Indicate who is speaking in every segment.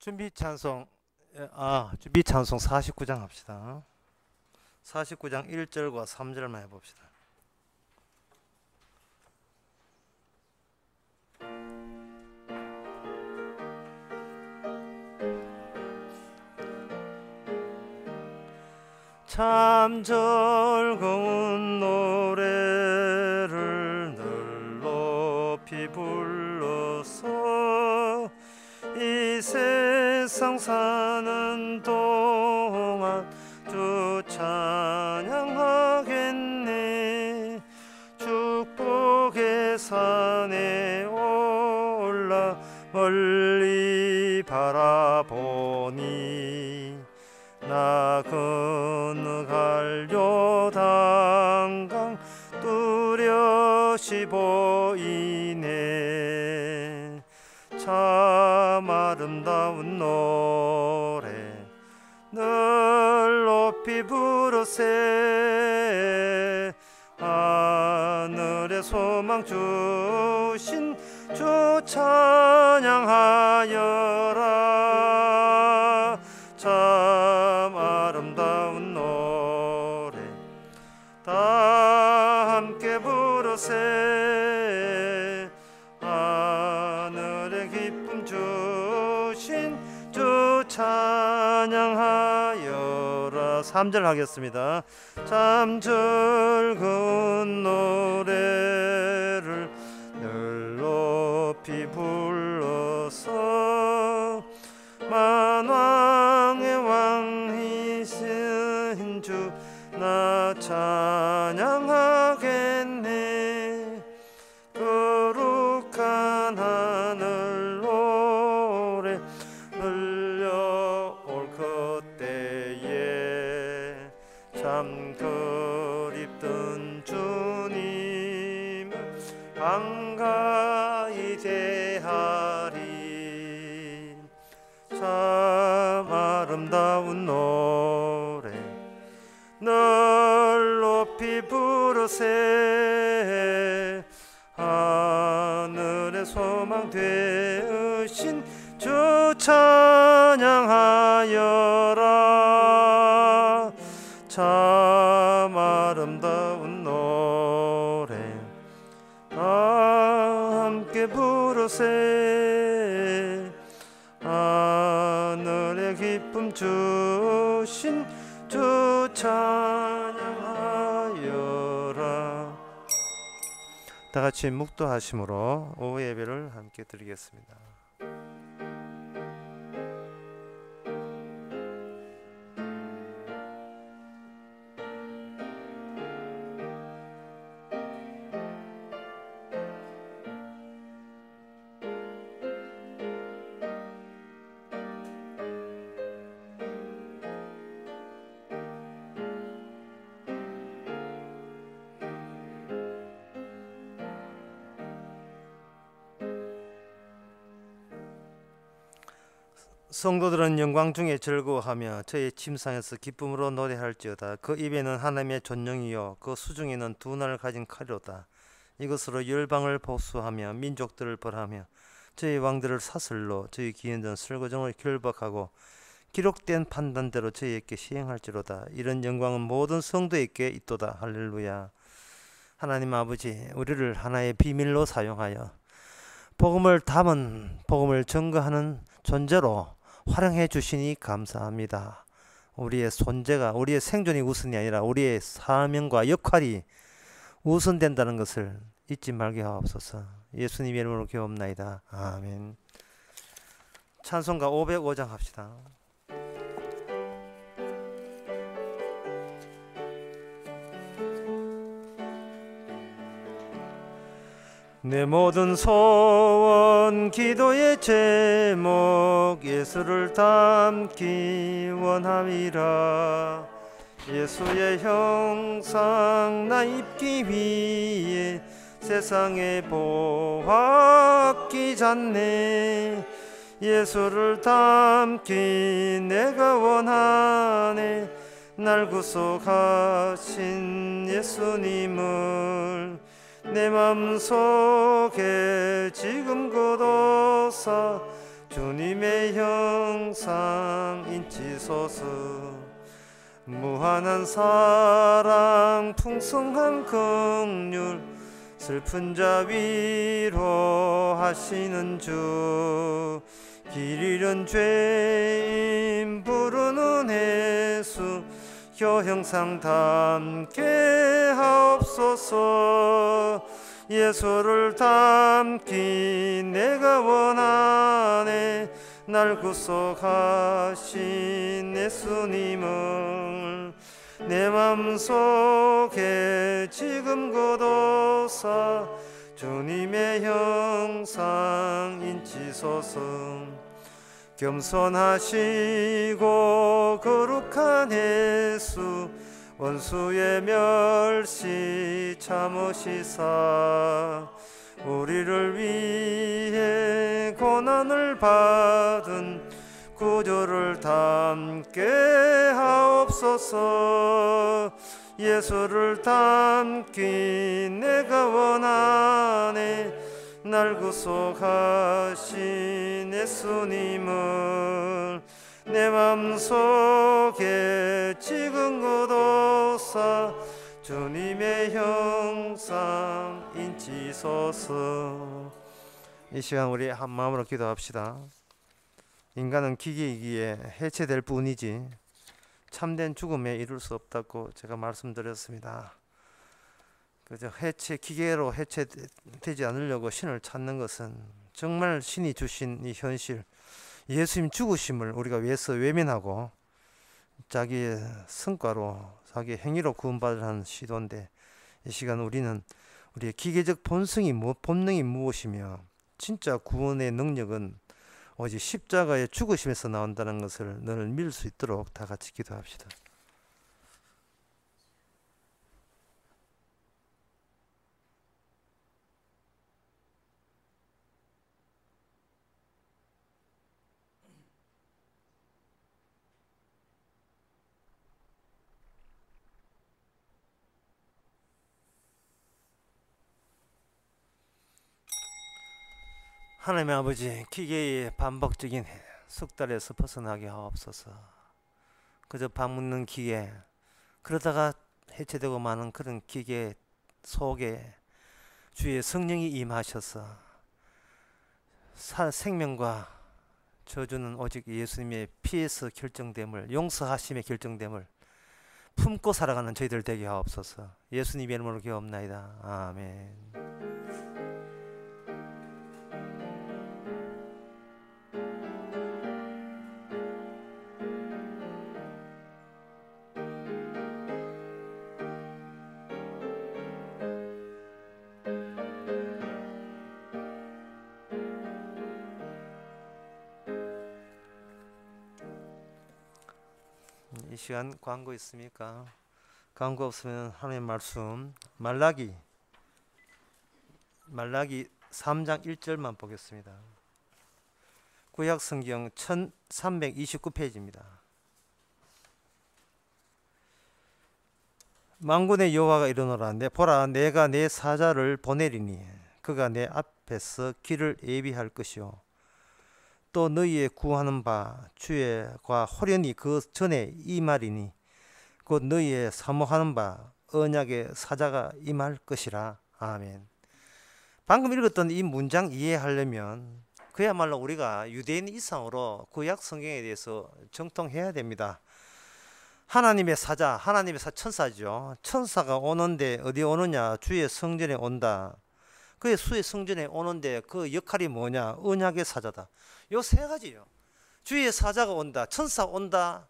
Speaker 1: 준비 찬송 준비 찬송 49장 합시다. 49장 1절과 3절만 해봅시다. 참 즐거운 노래를 늘 높이 불러서 이 세상 사는 동안 주 찬양하겠네. 축복의 산에 올라 멀리 바라보니 나 건너갈 요단강 뚜렷이 보이네. 참 아름다운 노래 늘 높이 부르세. 하늘의 소망 주신 주 찬양하여라. 참 아름다운 노래 다 함께 부르세. 하늘의 기쁨 주신 주 찬양하여라. 3절 하겠습니다. 참 즐거운 노래를 늘 높이 불러서 만왕의 왕이신 주 나 찬양하겠네. 거룩한 하늘 노래 흘려올 그때에 참 그립던 주님을 반가이 대하리. 참 아름다운 노래 늘 높이 부르세. 하늘의 소망 되으신 주 찬양하여라. 참 아름다운 노래 다 함께 부르세. 하늘의 기쁨 주신 주 찬양하여라. 다 같이 묵도하심으로 오후 예배를 함께 드리겠습니다. 성도들은 영광 중에 즐거워하며 저의 침상에서 기쁨으로 노래할지어다. 그 입에는 하나님의 존영이요 그 수중에는 두 날을 가진 칼이로다. 이것으로 열방을 복수하며 민족들을 벌하며 저희 왕들을 사슬로 저희 기현전 설거정을 결박하고 기록된 판단대로 저희에게 시행할지로다. 이런 영광은 모든 성도에게 있도다. 할렐루야. 하나님 아버지, 우리를 하나의 비밀로 사용하여 복음을 담은 복음을 증거하는 존재로 활용해 주시니 감사합니다. 우리의 존재가, 우리의 생존이 우선이 아니라 우리의 사명과 역할이 우선된다는 것을 잊지 말게 하옵소서. 예수님 이름으로 기도옵나이다. 아멘. 찬송가 505장 합시다. 내 모든 소원 기도의 제목 예수를 닮기 원함이라. 예수의 형상 나 입기 위해 세상에 보았기 잖네. 예수를 닮기 내가 원하네. 날 구속하신 예수님을 내 맘속에 지금 거둬서 주님의 형상 인치소서. 무한한 사랑 풍성한 긍휼 슬픈 자 위로하시는 주. 길 잃은 죄인 부르는 예수 형상 담게 하옵소서. 예수를 닮기 내가 원하네. 날 구속하신 예수님을 내 맘속에 지금 거둬사 주님의 형상 인치소서. 겸손하시고 거룩한 예수 원수의 멸시 참으시사 우리를 위해 고난을 받은 구주를 닮게 하옵소서. 예수를 닮기 내가 원하네. 날 구속하신 예수님을 내 맘속에 지금 거둬사 주님의 형상 인치소서. 이 시간 우리 한 마음으로 기도합시다. 인간은 기계이기에 해체될 뿐이지 참된 죽음에 이룰 수 없다고 제가 말씀드렸습니다. 그저 기계로 해체되지 않으려고 신을 찾는 것은 정말 신이 주신 이 현실, 예수님 죽으심을 우리가 외면하고 자기의 성과로 자기의 행위로 구원받으라는 시도인데, 이 시간 우리는 우리의 기계적 본능이 무엇이며 진짜 구원의 능력은 오직 십자가의 죽으심에서 나온다는 것을 늘 믿을 수 있도록 다 같이 기도합시다. 하나님 아버지, 기계의 반복적인 숙달에서 벗어나게 하옵소서. 그저 밥 먹는 기계, 그러다가 해체되고 마는 그런 기계 속에 주의 성령이 임하셔서 생명과 저주는 오직 예수님의 피에서 결정됨을, 용서하심의 결정됨을 품고 살아가는 저희들 되게 하옵소서. 예수님의 이름으로 기도합나이다. 아멘. 이 시간 광고 있습니까? 광고 없으면 하나님의 말씀 말라기 3장 1절만 보겠습니다. 구약 성경 1329페이지입니다. 만군의 여호와가 이르노라. 보라, 내가 내 사자를 보내리니 그가 내 앞에서 길을 예비할 것이요 또 너희의 구하는 바 주의가 호련히 그 전에 임하리니 곧 너희의 사모하는 바 언약의 사자가 임할 것이라. 아멘. 방금 읽었던 이 문장 이해하려면 그야말로 우리가 유대인 이상으로 구약 성경에 대해서 정통해야 됩니다. 하나님의 사자, 천사죠. 천사가 오는데 어디 오느냐? 주의 성전에 온다. 그의 수의 성전에 오는데 그 역할이 뭐냐? 언약의 사자다. 요 세 가지요. 주의 사자가 온다, 천사 온다,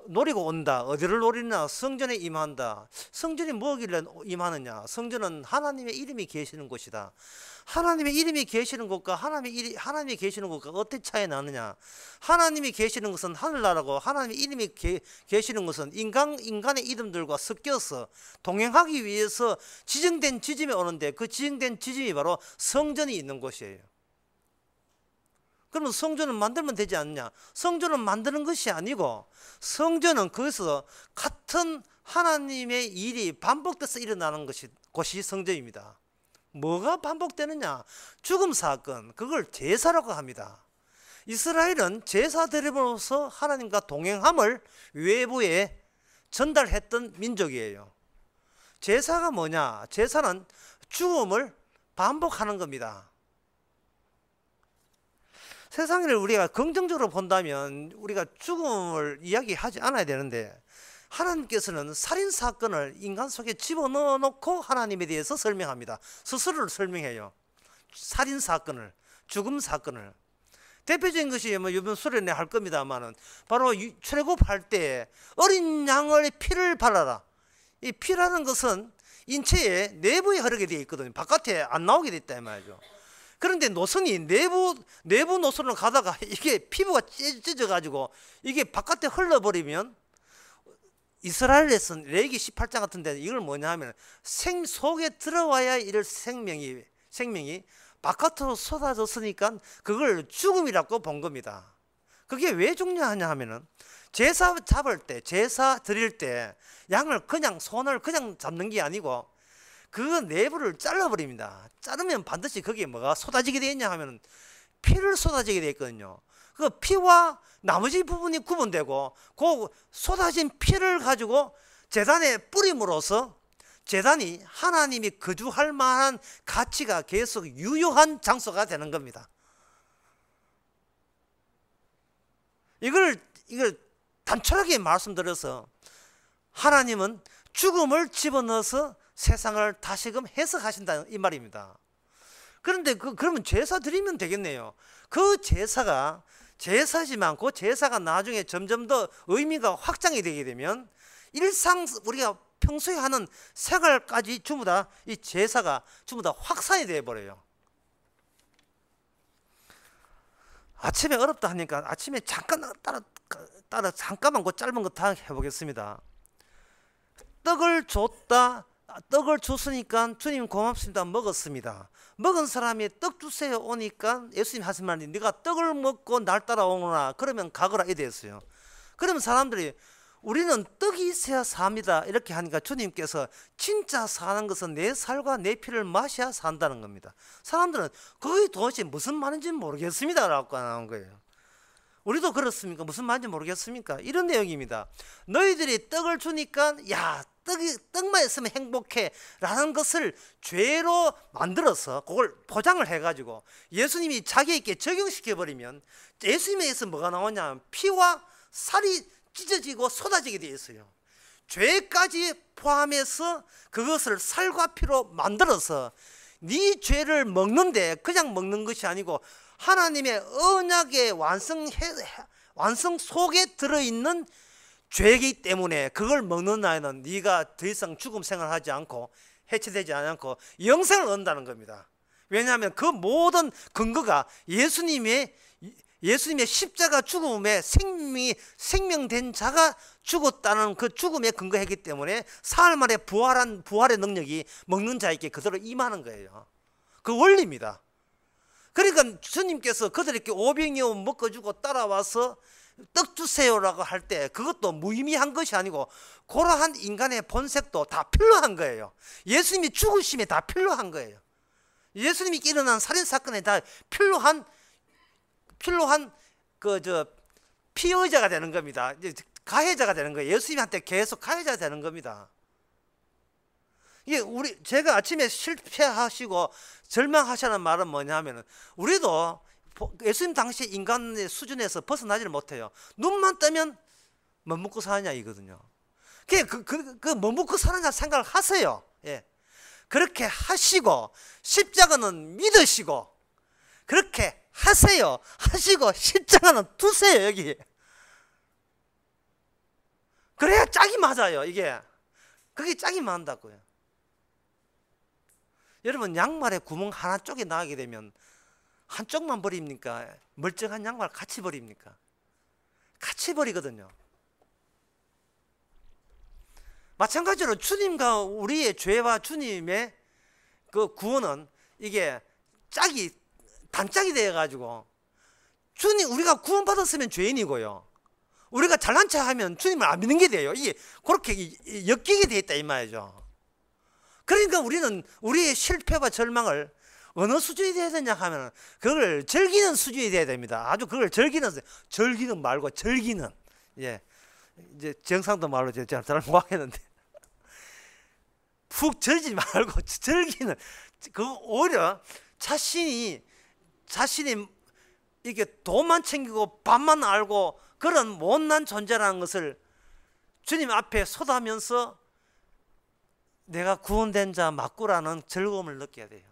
Speaker 1: 노리고 온다. 어디를 노리냐? 성전에 임한다. 성전이 뭐길래 임하느냐? 성전은 하나님의 이름이 계시는 곳이다. 하나님의 이름이 계시는 곳과 하나님이 계시는 곳과 어떻게 차이 나느냐? 하나님이 계시는 것은 하늘나라고, 하나님의 이름이 계시는 것은 인간의 이름들과 섞여서 동행하기 위해서 지정된 지점에 오는데, 그 지정된 지점이 바로 성전이 있는 곳이에요. 그러면 성전을 만들면 되지 않느냐? 성전을 만드는 것이 아니고, 성전은 거기서 같은 하나님의 일이 반복돼서 일어나는 곳이 성전입니다. 뭐가 반복되느냐? 죽음 사건, 그걸 제사라고 합니다. 이스라엘은 제사 드림으로서 하나님과 동행함을 외부에 전달했던 민족이에요. 제사가 뭐냐? 제사는 죽음을 반복하는 겁니다. 세상을 우리가 긍정적으로 본다면 우리가 죽음을 이야기하지 않아야 되는데, 하나님께서는 살인사건을 인간 속에 집어넣어 놓고 하나님에 대해서 설명합니다. 스스로를 설명해요. 살인사건을, 죽음사건을. 대표적인 것이 뭐 이번 수련회 할 겁니다만은 바로 출애굽할 때 어린 양의 피를 발라라. 이 피라는 것은 인체의 내부에 흐르게 되어 있거든요. 바깥에 안 나오게 됐다 이 말이죠. 그런데 노선이 내부 노선으로 가다가 이게 피부가 찢어져 가지고 이게 바깥에 흘러버리면, 이스라엘에서는 레위기 18장 같은 데는 이걸 뭐냐 하면 속에 들어와야 이럴 생명이 바깥으로 쏟아졌으니까 그걸 죽음이라고 본 겁니다. 그게 왜 중요하냐 하면은 제사 잡을 때, 제사 드릴 때 양을 그냥 손을 그냥 잡는 게 아니고 그 내부를 잘라버립니다. 자르면 반드시 거기에 뭐가 쏟아지게 되어 있냐 하면 피를 쏟아지게 되어 있거든요. 그 피와 나머지 부분이 구분되고 그 쏟아진 피를 가지고 제단에 뿌림으로써 제단이 하나님이 거주할 만한 가치가 계속 유효한 장소가 되는 겁니다. 이걸 단촐하게 말씀드려서, 하나님은 죽음을 집어넣어서 세상을 다시금 해석하신다 이 말입니다. 그런데 그러면 제사 드리면 되겠네요. 그 제사가 제사지만 그 제사가 나중에 점점 더 의미가 확장이 되게 되면 일상 우리가 평소에 하는 생활까지 전부 다 이 제사가 전부 다 확산이 되어 버려요. 아침에 어렵다 하니까 아침에 잠깐 잠깐만 그 짧은 거 다 해보겠습니다. 떡을 줬으니까 주님 고맙습니다. 먹었습니다. 먹은 사람이 떡 주세요 오니까 예수님 하신 말이 네가 떡을 먹고 날 따라오거나 그러면 가거라 이래 했어요. 그러면 사람들이 우리는 떡이 있어야 삽니다 이렇게 하니까 주님께서 진짜 사는 것은 내 살과 내 피를 마셔야 산다는 겁니다. 사람들은 그게 도대체 무슨 말인지 모르겠습니다 라고 나온 거예요. 우리도 그렇습니까? 무슨 말인지 모르겠습니까? 이런 내용입니다. 너희들이 떡을 주니까 야 떡만 있으면 행복해 라는 것을 죄로 만들어서 그걸 포장을 해가지고 예수님이 자기에게 적용시켜 버리면 예수님에게서 뭐가 나오냐면 피와 살이 찢어지고 쏟아지게 되어 있어요. 죄까지 포함해서 그것을 살과 피로 만들어서 네 죄를 먹는데 그냥 먹는 것이 아니고 하나님의 언약의 완성 속에 들어있는 죄이기 때문에 그걸 먹는 나이는 네가 더 이상 죽음 생활하지 않고 해체되지 않고 영생을 얻는다는 겁니다. 왜냐하면 그 모든 근거가 예수님의 십자가 죽음에 생명된 자가 죽었다는 그 죽음에 근거했기 때문에 사흘 만에 부활의 능력이 먹는 자에게 그대로 임하는 거예요. 그 원리입니다. 그러니까 주님께서 그들에게 오병이어 먹어주고 따라와서 떡 주세요라고 할 때 그것도 무의미한 것이 아니고 그러한 인간의 본색도 다 필요한 거예요. 예수님이 죽으심에 다 필요한 거예요. 예수님이 일어난 살인사건에 다 필요한 피의자가 되는 겁니다. 가해자가 되는 거예요. 예수님한테 계속 가해자가 되는 겁니다. 이게 제가 아침에 실패하시고 절망하시는 말은 뭐냐면 우리도 예수님 당시 인간의 수준에서 벗어나지를 못해요. 눈만 뜨면 뭐 먹고 사느냐 이거든요. 뭐 먹고 사느냐 생각을 하세요. 예. 그렇게 하시고 십자가는 믿으시고 그렇게 하세요. 하시고 십자가는 두세요 여기. 그래야 짝이 맞아요 이게. 그게 짝이 맞는다고요. 여러분 양말에 구멍 하나 쪽에 나게 되면 한쪽만 버립니까? 멀쩡한 양말 같이 버립니까? 같이 버리거든요. 마찬가지로 주님과 우리의 죄와 주님의 그 구원은 이게 단짝이 되어가지고 우리가 구원받았으면 죄인이고요. 우리가 잘난 체 하면 주님을 안 믿는 게 돼요. 이게 그렇게 엮이게 돼 있다 이 말이죠. 그러니까 우리는 우리의 실패와 절망을 어느 수준이 돼야 되냐 하면 그걸 즐기는 수준이 돼야 됩니다. 아주 그걸 즐기는 말고 즐기는. 예. 이제 정상도 말로 제가 잘 못하겠는데 푹 즐기지 말고 즐기는 그 오히려 자신이 이게 돈만 챙기고 밥만 알고 그런 못난 존재라는 것을 주님 앞에 쏟아면서 내가 구원된 자 맞구라는 즐거움을 느껴야 돼요.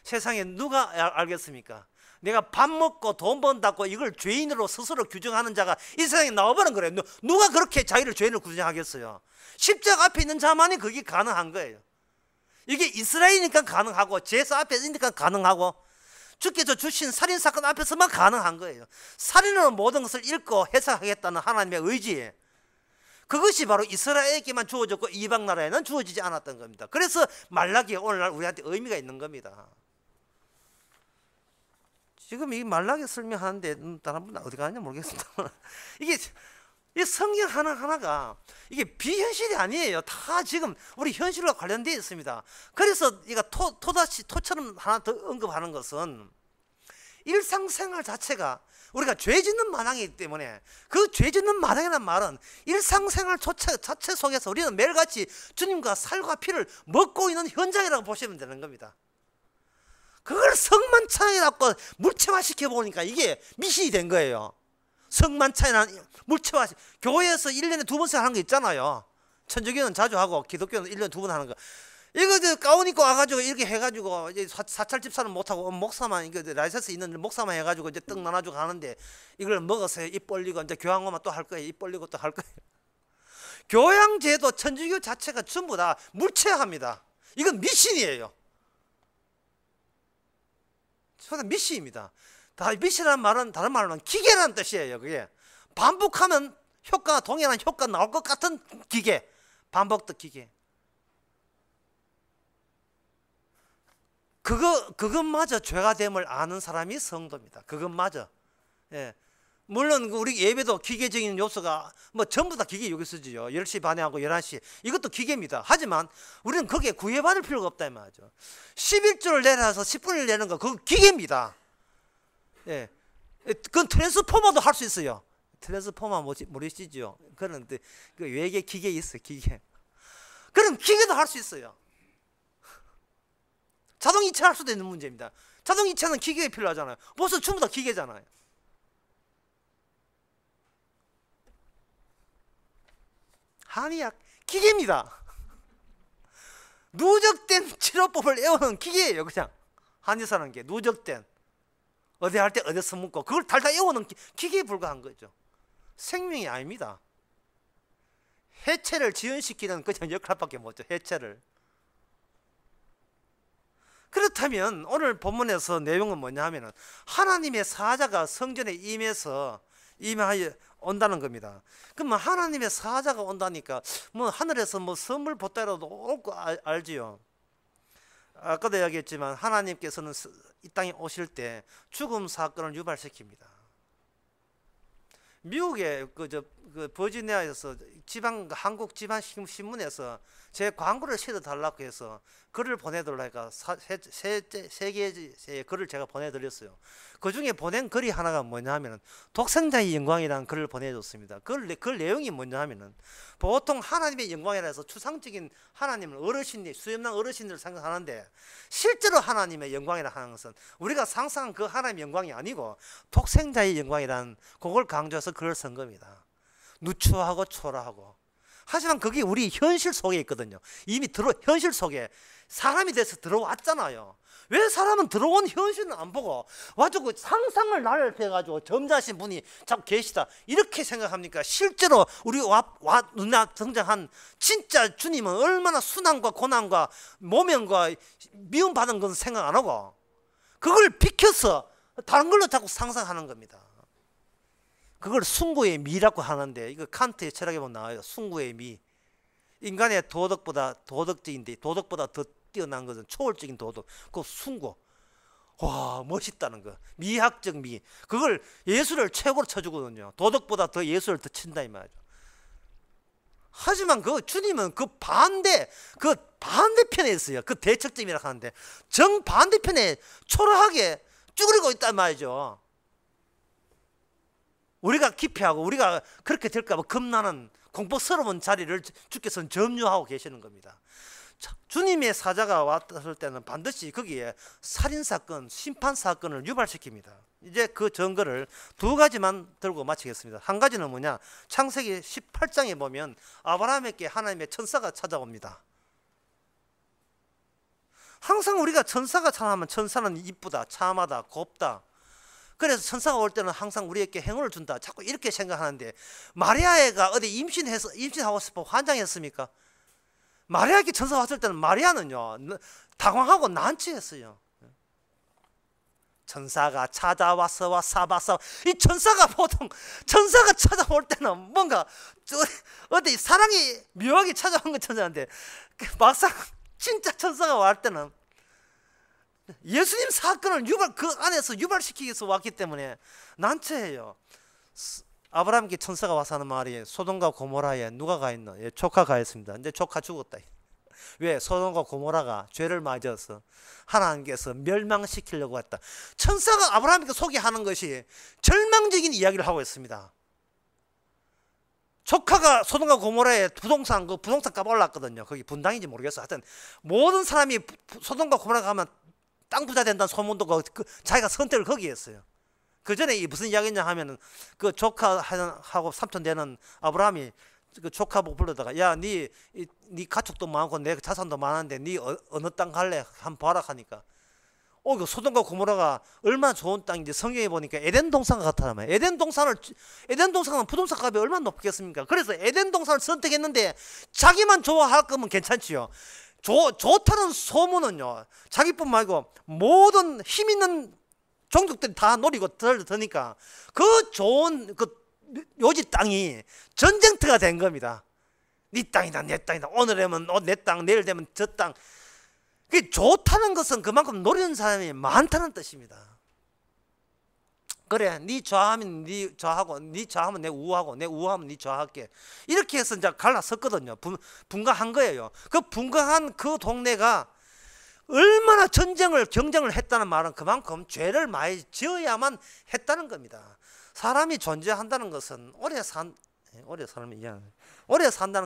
Speaker 1: 세상에 누가 알겠습니까? 내가 밥 먹고 돈 번다고 이걸 죄인으로 스스로 규정하는 자가 이 세상에 나와버린 거예요. 누가 그렇게 자기를 죄인으로 규정하겠어요? 십자가 앞에 있는 자만이 그게 가능한 거예요. 이게 이스라엘이니까 가능하고 제사 앞에 있으니까 가능하고 주께서 주신 살인사건 앞에서만 가능한 거예요. 살인으로 모든 것을 읽고 해석하겠다는 하나님의 의지, 그것이 바로 이스라엘에게만 주어졌고 이방 나라에는 주어지지 않았던 겁니다. 그래서 말라기 오늘날 우리한테 의미가 있는 겁니다. 지금 이 말라기 설명하는데 다른 분은 어디 가는지 모르겠습니다. 이게 이 성경 하나하나가 이게 비현실이 아니에요. 다 지금 우리 현실과 관련되어 있습니다. 그래서 이거 토처럼 하나 더 언급하는 것은 일상생활 자체가 우리가 죄 짓는 마당이기 때문에 그 죄 짓는 마당이라는 말은 일상생활 자체 속에서 우리는 매일같이 주님과 살과 피를 먹고 있는 현장이라고 보시면 되는 겁니다. 그걸 성만찬이라고 물체화시켜 보니까 이게 미신이 된 거예요. 성만찬이라는 물체화, 교회에서 1년에 2번씩 하는 거 있잖아요. 천주교는 자주 하고 기독교는 1년에 2번 하는 거. 이거 가운 입고 와가지고 이렇게 해가지고 이제 사찰 집사는 못하고 목사만 이거 라이센스 있는 목사만 해가지고 이제 떡 나눠주고 하는데 이걸 먹어서 입 벌리고 이제 교양 오면 또 할 거예요. 입 벌리고 또 할 거예요. 교양제도 천주교 자체가 전부 다 물체화합니다. 이건 미신이에요. 미신입니다. 미신이라는 말은 다른 말로는 기계라는 뜻이에요. 그게 반복하면 효과가 동일한 효과 나올 것 같은 기계, 반복적 기계. 그것마저 죄가 됨을 아는 사람이 성도입니다. 그것마저. 예. 물론 우리 예배도 기계적인 요소가 뭐 전부 다 기계 여기 쓰지요. 10시 반에 하고 11시. 이것도 기계입니다. 하지만 우리는 거기에 구애받을 필요가 없다 이 말이죠. 11조를 내려서 10분을 내는 거 그거 기계입니다. 예. 그건 트랜스포머도 할 수 있어요. 트랜스포머 모르시죠? 그런 그 외계 기계 있어요. 기계. 그럼 기계도 할 수 있어요. 자동이체 할 수도 있는 문제입니다. 자동이체는 기계가 필요하잖아요. 벌써 전부 다 기계잖아요. 한의학 기계입니다. 누적된 치료법을 외우는 기계예요. 그냥 한의사라는 게 누적된 어디 할 때 어디 써먹고 그걸 달달 외우는 기계에 불과한 거죠. 생명이 아닙니다. 해체를 지연시키는 그냥 역할밖에 못죠. 해체를. 그렇다면 오늘 본문에서 내용은 뭐냐 하면은 하나님의 사자가 성전에 임하여 온다는 겁니다. 그러면 하나님의 사자가 온다니까 뭐 하늘에서 뭐 선물 보따리라도 올 거 알지요. 아까도 이야기했지만 하나님께서는 이 땅에 오실 때 죽음 사건을 유발시킵니다. 미국의 그 버지니아에서 한국 지방 신문에서 제 광고를 실어달라고 해서 글을 보내달라니까 세 개의 글을 제가 보내드렸어요. 그 중에 보낸 글이 하나가 뭐냐 하면은 독생자의 영광이라는 글을 보내줬습니다. 그 내용이 뭐냐 하면은 보통 하나님의 영광이라 해서 추상적인 하나님은 어르신이 수염난 어르신들을 생각하는데 실제로 하나님의 영광이라 하는 것은 우리가 상상한 그 하나님의 영광이 아니고 독생자의 영광이라는 그걸 강조해서 글을 쓴 겁니다. 누추하고 초라하고. 하지만 그게 우리 현실 속에 있거든요. 이미 현실 속에 사람이 돼서 들어왔잖아요. 왜 사람은 들어온 현실은 안 보고 와가지고 상상을 날려가지고 점잖으신 분이 자꾸 계시다 이렇게 생각합니까? 실제로 우리 눈에 등장한 진짜 주님은 얼마나 순환과 고난과 모면과 미움받은 건 생각 안 하고 그걸 비켜서 다른 걸로 자꾸 상상하는 겁니다. 그걸 숭고의 미라고 하는데 이거 칸트의 철학에 보면 나와요. 숭고의 미. 인간의 도덕보다 더 뛰어난 것은 초월적인 도덕. 그 숭고. 와, 멋있다는 거. 미학적 미. 그걸 예수를 최고로 쳐주거든요. 도덕보다 더 예수를 더 친다 이 말이죠. 하지만 그 주님은 그 반대편에 있어요. 그 대척점이라 하는데 정반대편에 초라하게 쭈그리고 있단 말이죠. 우리가 기피하고 우리가 그렇게 될까 봐 겁나는 공포스러운 자리를 주께서는 점유하고 계시는 겁니다. 주님의 사자가 왔을 때는 반드시 거기에 살인사건, 심판사건을 유발시킵니다. 이제 그 증거를 두 가지만 들고 마치겠습니다. 한 가지는 뭐냐, 창세기 18장에 보면 아브라함에게 하나님의 천사가 찾아옵니다. 항상 우리가 천사가 찾아오면 천사는 이쁘다, 참하다, 곱다, 그래서 천사가 올 때는 항상 우리에게 행운을 준다, 자꾸 이렇게 생각하는데, 마리아가 어디 임신하고 싶어 환장했습니까? 마리아에게 천사가 왔을 때는 마리아는요 당황하고 난처했어요. 천사가 찾아와서와 사바사, 이 천사가 보통 천사가 찾아올 때는 뭔가 어디 사랑이 묘하게 찾아온 건 천사인데, 막상 진짜 천사가 올 때는 예수님 사건을 그 안에서 유발시키기 위해서 왔기 때문에 난처해요. 아브라함께 천사가 와서 하는 말이, 소돔과 고모라에 누가 가 있노? 예, 조카가 가 있습니다. 이제 조카 죽었다. 왜? 소돔과 고모라가 죄를 맞아서 하나님께서 멸망시키려고 했다. 천사가 아브라함에게 소개하는 것이 절망적인 이야기를 하고 있습니다. 조카가 소돔과 고모라에 부동산 값 올랐거든요. 거기 분당인지 모르겠어. 하여튼 모든 사람이 소돔과 고모라 가면 땅 부자 된다는 소문도 자기가 선택을 거기에 했어요. 그 전에 무슨 이야기냐 하면은, 그 조카하고 삼촌 되는 아브라함이 그 조카 보고 불러다가, 야, 네 가축도 많고 내 자산도 많은데 네 어느 땅 갈래? 한번 봐라 하니까, 그 소돔과 고모라가 얼마나 좋은 땅인지 성경에 보니까 에덴 동산 같다며. 에덴 동산은 부동산 값이 얼마나 높겠습니까? 그래서 에덴 동산을 선택했는데, 자기만 좋아할 거면 괜찮지요. 좋다는 소문은요, 자기뿐 말고 모든 힘 있는 종족들이 다 노리고 들으니까 그 좋은 그 요지 땅이 전쟁터가 된 겁니다. 네 땅이다, 내 땅이다. 오늘 되면 내 땅, 내일 되면 저 땅. 그게 좋다는 것은 그만큼 노리는 사람이 많다는 뜻입니다. 그래, 네 좌하면 네 좌하고, 네 좌하면 내 우하고, 내 우하면 네 좌할게. 이렇게 해서 이제 갈라섰거든요. 분가한 거예요. 그 분가한 그 동네가 얼마나 경쟁을 했다는 말은 그만큼 죄를 많이 지어야만 했다는 겁니다. 사람이 존재한다는 것은 오래 산다는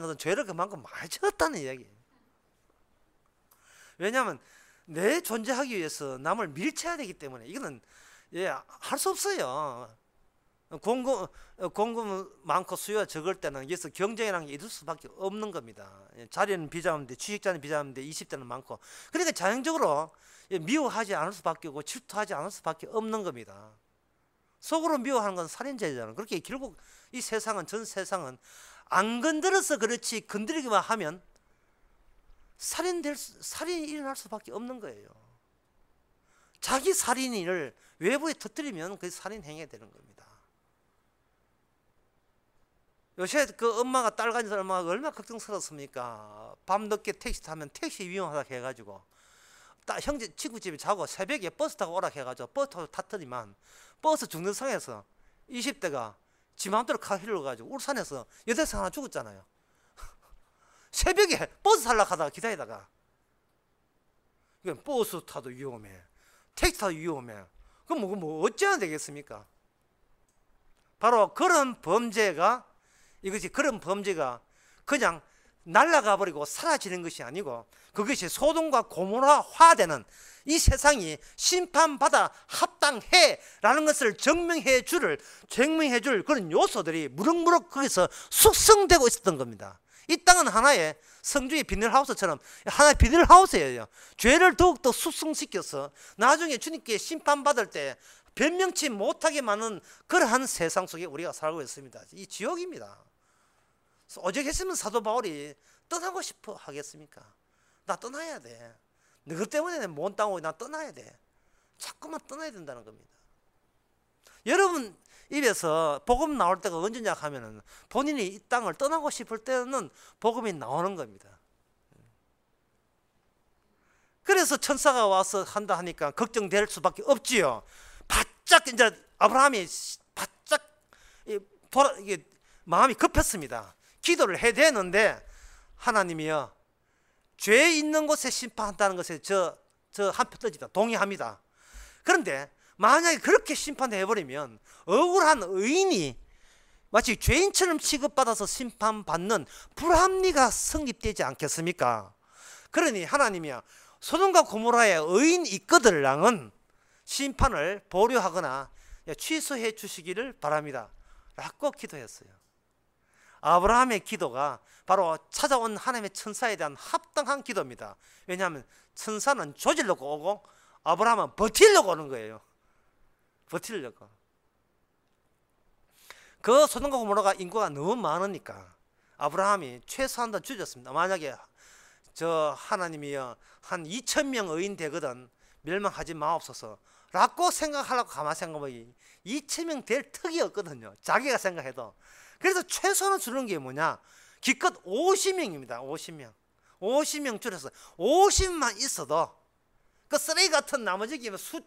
Speaker 1: 것은 죄를 그만큼 많이 지었다는 이야기예요. 왜냐하면 내 존재하기 위해서 남을 밀쳐야 되기 때문에 이거는 할 수 없어요. 공급 많고 수요가 적을 때는 여기서 경쟁이라는 게 있을 수밖에 없는 겁니다. 자리는 비자인데, 취직자는 비자인데 20대는 많고, 그러니까 자연적으로 미워하지 않을 수밖에 없고 질투하지 않을 수밖에 없는 겁니다. 속으로 미워하는 건 살인죄잖아요. 그렇게 결국 이 세상은, 전 세상은 안 건드려서 그렇지, 건드리기만 하면 살인이 일어날 수밖에 없는 거예요. 자기 살인을 외부에 터뜨리면 그게 살인 행위가 되는 겁니다. 요새 그 엄마가 딸 가진 엄마가 얼마나 걱정스럽습니까? 밤늦게 택시 타면 택시 위험하다 해가지고 형제 친구 집에 자고 새벽에 버스 타고 오라 해가지고 버스 타고 탔더니만 버스 죽는 상에서 20대가 지 마음대로 카 휘둘러가지고 울산에서 여대생 하나 죽었잖아요. 새벽에 버스 탈락 하다가 기다리다가, 버스 타도 위험해, 택시 타도 위험해. 그럼 뭐 어찌하면 되겠습니까? 바로 그런 범죄가 그냥 날아가 버리고 사라지는 것이 아니고, 그것이 소돔과 고모라화되는 이 세상이 심판받아 합당해라는 것을 증명해 줄 그런 요소들이 무럭무럭 거기서 숙성되고 있었던 겁니다. 이 땅은 하나의 성주의 비닐하우스처럼 하나의 비닐하우스예요. 죄를 더욱더 숙성시켜서 나중에 주님께 심판받을 때 변명치 못하게 많은 그러한 세상 속에 우리가 살고 있습니다. 이 지옥입니다. 오죽했으면 사도 바울이 떠나고 싶어 하겠습니까? 나 떠나야 돼. 너희 때문에 내 못 당하고 나 떠나야 돼. 자꾸만 떠나야 된다는 겁니다. 여러분 입에서 복음 나올 때가 언제냐 하면은 본인이 이 땅을 떠나고 싶을 때는 복음이 나오는 겁니다. 그래서 천사가 와서 한다 하니까 걱정될 수밖에 없지요. 바짝 이제 아브라함이 바짝 이게 마음이 급했습니다. 기도를 해야 되는데 하나님이요 죄 있는 곳에 심판한다는 것에 저 한표 떠지다 동의합니다. 그런데 만약에 그렇게 심판해버리면 억울한 의인이 마치 죄인처럼 취급받아서 심판받는 불합리가 성립되지 않겠습니까? 그러니 하나님이요 소돔과 고모라의 의인 이끄들랑은 심판을 보류하거나 취소해 주시기를 바랍니다 라고 기도했어요. 아브라함의 기도가 바로 찾아온 하나님의 천사에 대한 합당한 기도입니다. 왜냐하면 천사는 조지려고 오고 아브라함은 버티려고 오는 거예요. 버티려고. 그 소돔과 고모라가 인구가 너무 많으니까 아브라함이 최소한도 줄였습니다. 만약에 저 하나님이 한 2,000명 의인 되거든 멸망하지 마옵소서 라고 생각하려고 가만히 생각해보니 2,000명 될 턱이 없거든요. 자기가 생각해도. 그래서 최소한 줄은 게 뭐냐, 기껏 50명입니다 50명 줄여서 50만 있어도 그 쓰레기 같은 나머지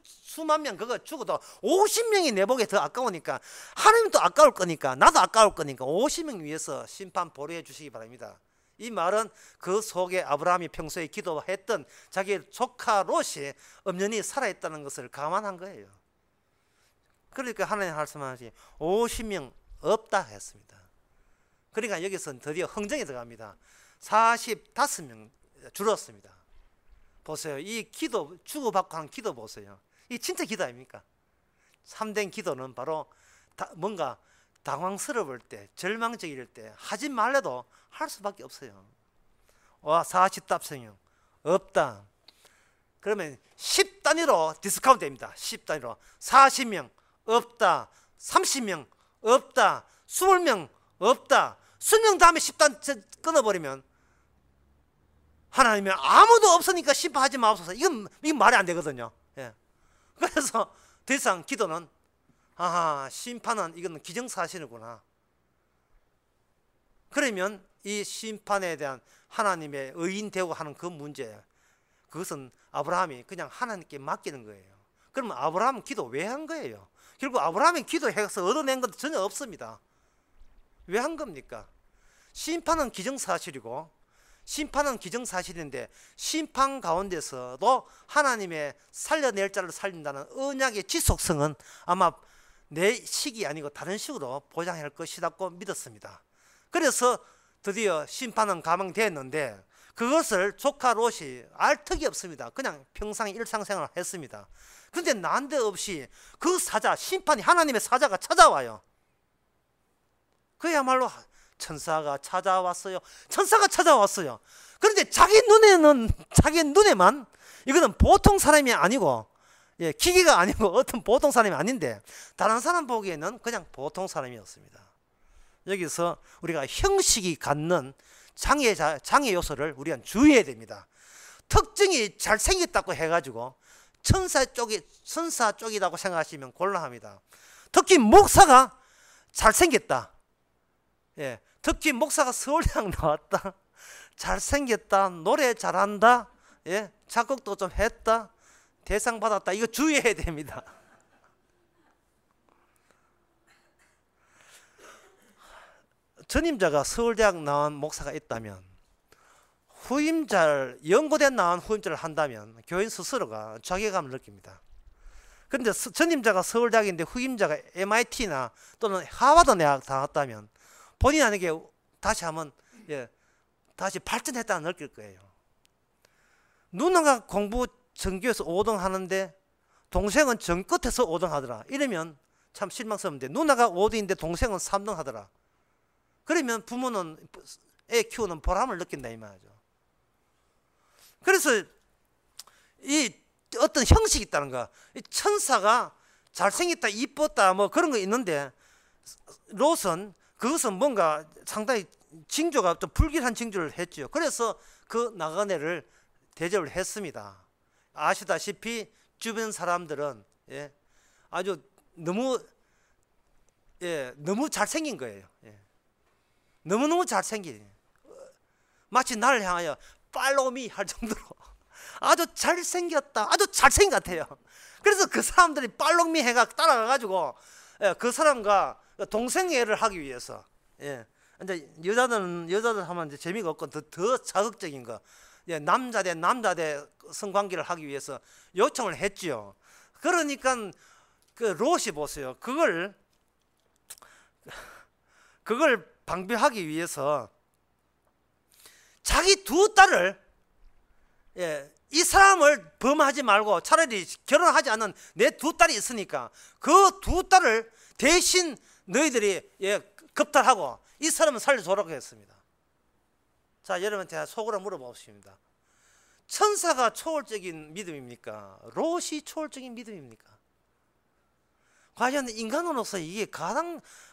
Speaker 1: 수만 명 그거 죽어도 50명이 내 보기에 더 아까우니까 하나님도 아까울 거니까 나도 아까울 거니까 50명 위해서 심판 보류해 주시기 바랍니다. 이 말은 그 속에 아브라함이 평소에 기도했던 자기 조카 롯이 엄연히 살아있다는 것을 감안한 거예요. 그러니까 하나님 말씀하시 50명 없다 했습니다. 그러니까 여기서 드디어 흥정이 들어갑니다. 45명 줄었습니다. 보세요. 이 기도 주고받고 한 기도 보세요. 이 진짜 기도 아닙니까? 참된 기도는 바로 뭔가 당황스러울 때 절망적일 때 하지 말래도 할 수밖에 없어요. 와 40답성형 없다. 그러면 10단위로 디스카운트 됩니다. 10단위로 40명 없다, 30명 없다, 20명 없다. 20명 다음에 10단 끊어버리면 하나님이 아무도 없으니까 심판하지 마옵소서. 이건 말이 안 되거든요. 예. 그래서 더 이상 기도는 심판은 이건 기정사실이구나. 그러면 이 심판에 대한 하나님의 의인 되고 하는 그 문제, 그것은 아브라함이 그냥 하나님께 맡기는 거예요. 그러면 아브라함은 기도 왜 한 거예요? 결국 아브라함이 기도해서 얻어낸 건 전혀 없습니다. 왜 한 겁니까? 심판은 기정사실이고 심판은 기정사실인데 심판 가운데서도 하나님의 살려낼 자를 살린다는 언약의 지속성은 아마 내 식이 아니고 다른 식으로 보장할 것이라고 믿었습니다. 그래서 드디어 심판은 감행되었는데 그것을 조카 롯이 알 턱이 없습니다. 그냥 평상 일상생활을 했습니다. 그런데 난데없이 그 사자, 심판이 하나님의 사자가 찾아와요. 그야말로 천사가 찾아왔어요. 천사가 찾아왔어요. 그런데 자기 눈에만 이거는 보통 사람이 아니고 기계가 아니고 어떤 보통 사람이 아닌데 다른 사람 보기에는 그냥 보통 사람이었습니다. 여기서 우리가 형식이 갖는 장애 요소를 우리가 주의해야 됩니다. 특징이 잘생겼다고 해가지고 천사 쪽이라고 생각하시면 곤란합니다. 특히 목사가 잘생겼다. 예, 특히 목사가 서울대학 나왔다. 잘생겼다. 노래 잘한다. 예, 작곡도 좀 했다. 대상 받았다. 이거 주의해야 됩니다. 전임자가 서울대학 나온 목사가 있다면 연고대 나온 후임자를 한다면 교인 스스로가 자괴감을 느낍니다. 그런데 전임자가 서울대학인데 후임자가 MIT나 또는 하버드 대학 나왔다면 본인에게 다시 한번 다시 발전했다는 느낄 거예요. 누나가 공부 전교에서 5등 하는데 동생은 전 끝에서 5등 하더라. 이러면 참 실망스러운데 누나가 5등인데 동생은 3등 하더라. 그러면 부모는 애 키우는 보람을 느낀다 이 말이죠. 그래서 이 어떤 형식이 있다는 거, 이 천사가 잘생겼다, 이뻤다 뭐 그런 거 있는데 롯은 그것은 뭔가 상당히 징조가 좀 불길한 징조를 했죠. 그래서 그 나그네를 대접을 했습니다. 아시다시피 주변 사람들은 아주 너무 잘생긴 거예요. 너무너무 잘생긴, 마치 나를 향하여 팔로미 할 정도로 아주 잘생겼다, 아주 잘생긴 것 같아요. 그래서 그 사람들이 팔로미 해가 따라가가지고 그 사람과 동생애를 하기 위해서 이제 여자들 하면 이제 재미가 없고 더 자극적인 거. 예, 남자 대 성관계를 하기 위해서 요청을 했지요. 그러니까 그 롯이 보세요. 그걸 방비하기 위해서 자기 두 딸을, 예, 이 사람을 범하지 말고 차라리 결혼하지 않은 내 두 딸이 있으니까 그 두 딸을 대신 너희들이, 예, 겁탈하고 이 사람은 살려주라고 했습니다. 자, 여러분 제가 속으로 물어보십니다. 천사가 초월적인 믿음입니까? 롯이 초월적인 믿음입니까? 과연 인간으로서 이게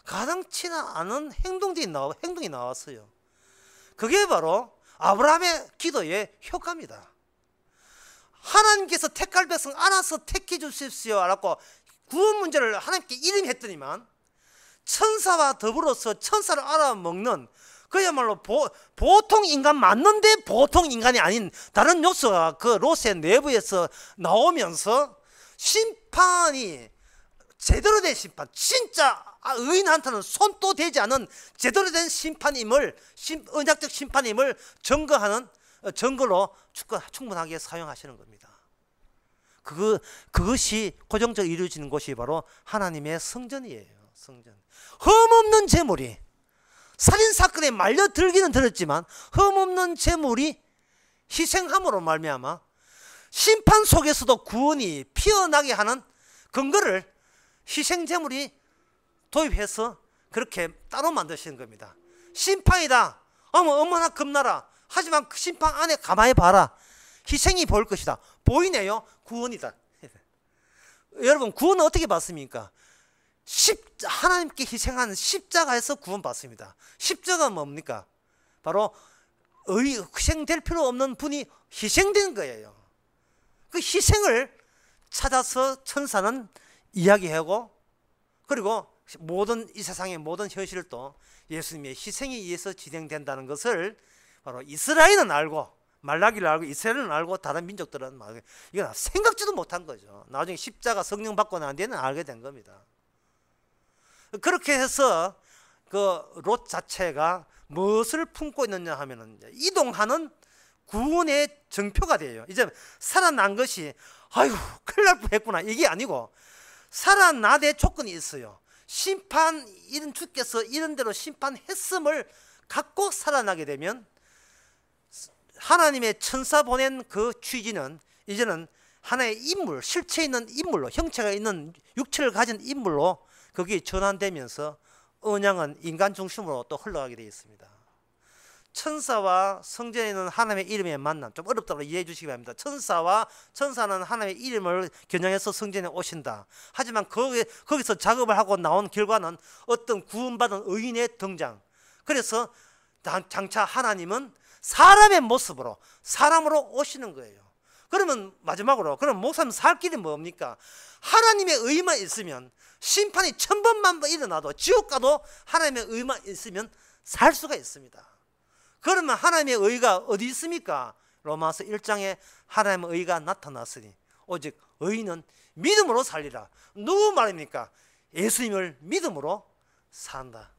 Speaker 1: 가당치나 않은 행동이 나왔어요. 그게 바로 아브라함의 기도의 효과입니다. 하나님께서 택할 백성 알아서 택해 주십시오 라고 구원 문제를 하나님께 이름했더니만 천사와 더불어서 천사를 알아먹는, 그야말로 보통 인간 맞는데 보통 인간이 아닌 다른 요소가 그 롯의 내부에서 나오면서 심판이 제대로 된 심판, 진짜 의인한테는 손도 대지 않은 제대로 된 심판임을, 언약적 심판임을 증거로 충분하게 사용하시는 겁니다. 그것이 고정적으로 이루어지는 곳이 바로 하나님의 성전이에요. 성전. 흠없는 제물이, 살인사건에 말려들기는 들었지만 흠없는 제물이 희생함으로 말미암아 심판 속에서도 구원이 피어나게 하는 근거를 희생제물이 도입해서 그렇게 따로 만드시는 겁니다. 심판이다, 얼마나 겁나라. 하지만 그 심판 안에 가만히 봐라. 희생이 보일 것이다. 보이네요. 구원이다. 여러분, 구원은 어떻게 받습니까? 하나님께 희생한 십자가에서 구원받습니다. 십자가가 뭡니까? 바로 희생될 필요 없는 분이 희생된 거예요. 그 희생을 찾아서 천사는 이야기하고, 그리고 이 세상의 모든 현실도 예수님의 희생에 의해서 진행된다는 것을 바로 이스라엘은 알고, 말라기를 알고, 이스라엘은 알고, 다른 민족들은 이건 생각지도 못한 거죠. 나중에 십자가 성령 받고 난 뒤에는 알게 된 겁니다. 그렇게 해서 그 롯 자체가 무엇을 품고 있느냐 하면은 이동하는 구원의 정표가 돼요. 이제 살아난 것이 아이고 큰일 날 뻔했구나 이게 아니고, 살아나되 조건이 있어요. 주께서 이런 대로 심판했음을 갖고 살아나게 되면 하나님의 천사 보낸 그 취지는 이제는 하나의 인물, 실체 있는 인물로, 형체가 있는 육체를 가진 인물로 거기에 전환되면서 언약은 인간 중심으로 또 흘러가게 되어 있습니다. 천사와 성전에 있는 하나님의 이름의 만남, 좀 어렵다고 이해해 주시기 바랍니다. 천사는 하나님의 이름을 겨냥해서 성전에 오신다. 하지만 거기서 작업을 하고 나온 결과는 어떤 구원받은 의인의 등장. 그래서 장차 하나님은 사람의 모습으로, 사람으로 오시는 거예요. 그러면 마지막으로, 그럼 목사님 살 길이 뭡니까? 하나님의 의만 있으면, 심판이 1000번만 일어나도, 지옥 가도 하나님의 의만 있으면 살 수가 있습니다. 그러면 하나님의 의가 어디 있습니까? 로마서 1장에 하나님의 의가 나타났으니 오직 의인은 믿음으로 살리라. 누구 말입니까? 예수님을 믿음으로 산다.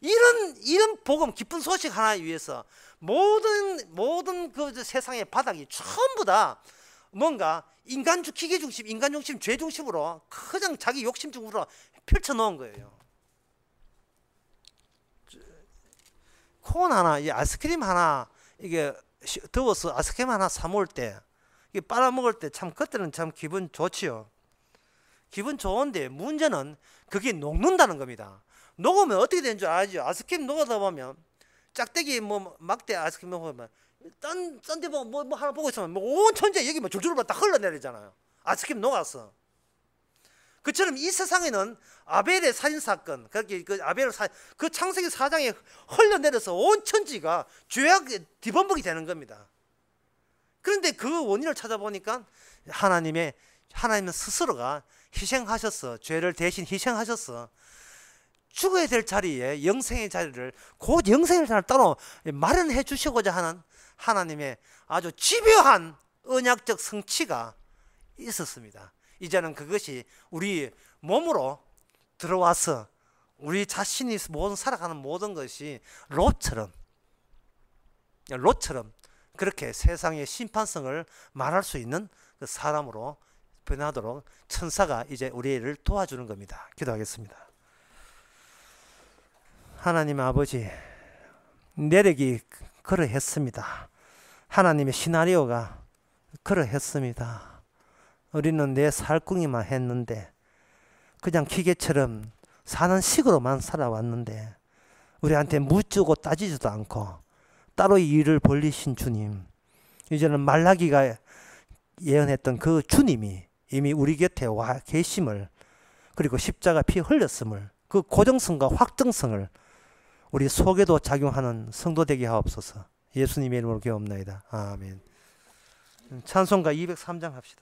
Speaker 1: 이런 복음, 기쁜 소식 하나 위해서 모든 그 세상의 바닥이 전부 다 뭔가 기계 중심, 인간 중심, 죄 중심으로 그냥 자기 욕심 중으로 펼쳐 놓은 거예요. 콘 하나, 이 아이스크림 하나, 이게 더워서 아이스크림 하나 사 먹을 때, 이게 빨아 먹을 때 참 그때는 참 기분 좋지요. 기분 좋은데 문제는 그게 녹는다는 겁니다. 녹으면 어떻게 되는 줄 알죠? 아이스크림 녹아다 보면 짝대기 막대 아이스크림 먹으면 딴 데 뭐 하나 보고 있으면 온 천재 여기 줄줄 다 흘러내리잖아요. 아이스크림 녹았어. 그처럼 이 세상에는 아벨의 살인사건, 그 창세기 4장에 흘러내려서 온 천지가 죄악의 뒤범벅이 되는 겁니다. 그런데 그 원인을 찾아보니까 하나님은 스스로가 희생하셨어. 죄를 대신 희생하셨어. 죽어야 될 자리에 영생의 자리를, 곧 영생의 자리를 따로 마련해 주시고자 하는 하나님의 아주 집요한 언약적 성취가 있었습니다. 이제는 그것이 우리 몸으로 들어와서 우리 자신이 살아가는 모든 것이 롯처럼 그렇게 세상의 심판성을 말할 수 있는 그 사람으로 변하도록 천사가 이제 우리를 도와주는 겁니다. 기도하겠습니다. 하나님 아버지, 내력이 그러했습니다. 하나님의 시나리오가 그러했습니다. 우리는 내 살궁이만 했는데 그냥 기계처럼 사는 식으로만 살아왔는데 우리한테 묻지도 따지지도 않고 따로 일을 벌리신 주님, 이제는 말라기가 예언했던 그 주님이 이미 우리 곁에 와 계심을, 그리고 십자가 피 흘렸음을, 그 고정성과 확정성을 우리 속에도 작용하는 성도 되게 하옵소서. 예수님의 이름으로 기도합나이다. 아멘. 찬송가 203장 합시다.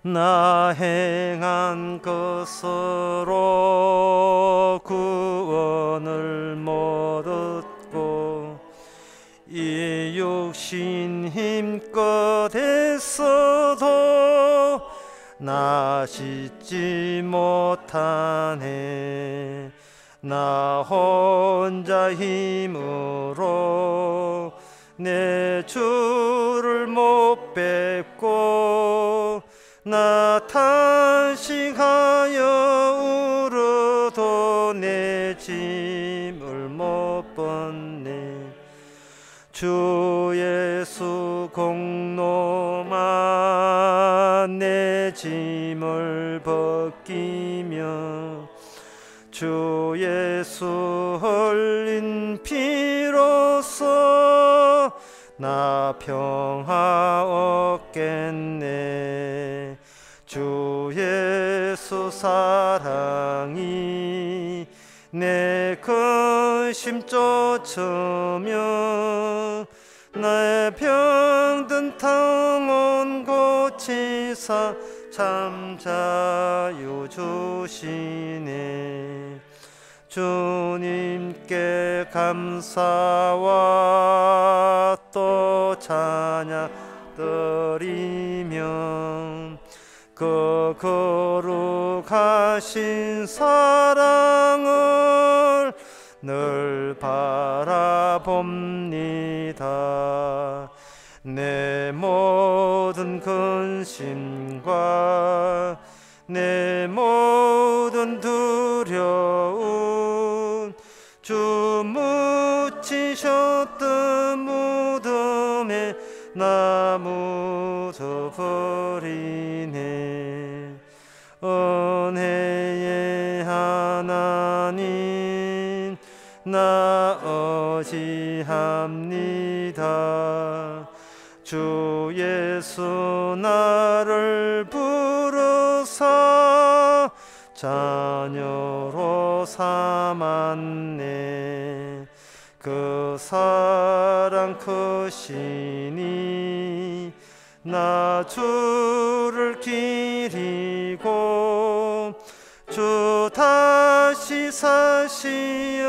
Speaker 1: 나 행한 것으로 구원을 못 얻고 이 육신 힘껏 했어도 나 씻지 못하네. 나 혼자 힘으로 내 주를 못 뵙고 나 탄식하여 울어도 내 짐을 못 벗네. 주 예수 공로만 내 짐을 벗기며 주 예수 흘린 피로써 나 평화 얻겠네. 주 예수 사랑이 내 근심 쫓으며 내 병든 탕원 고치사 참 자유 주시네. 주님께 감사와 또 찬양 드리며 그 거룩하신 사랑을 늘 바라봅니다. 내 모든 근심과 내 모든 두려움 주 묻히셨던 무덤에 나 묻어버리네. 은혜의 하나님 나 의지합니다. 주 예수 나를 부르사 자녀로 삼았네. 그 사랑 크시니 나 주를 기리고 주 다시 사시었으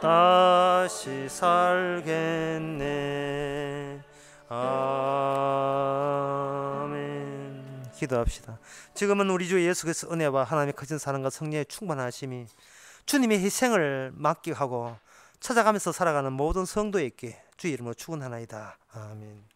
Speaker 1: 다시 살겠네. 아멘. 기도합시다. 지금은 우리 주 예수 그리스도 은혜와 하나님의 크신 사랑과 성령의 충만하심이 주님의 희생을 맡기하고 찾아가면서 살아가는 모든 성도에게 주의 이름으로 축원하나이다. 아멘.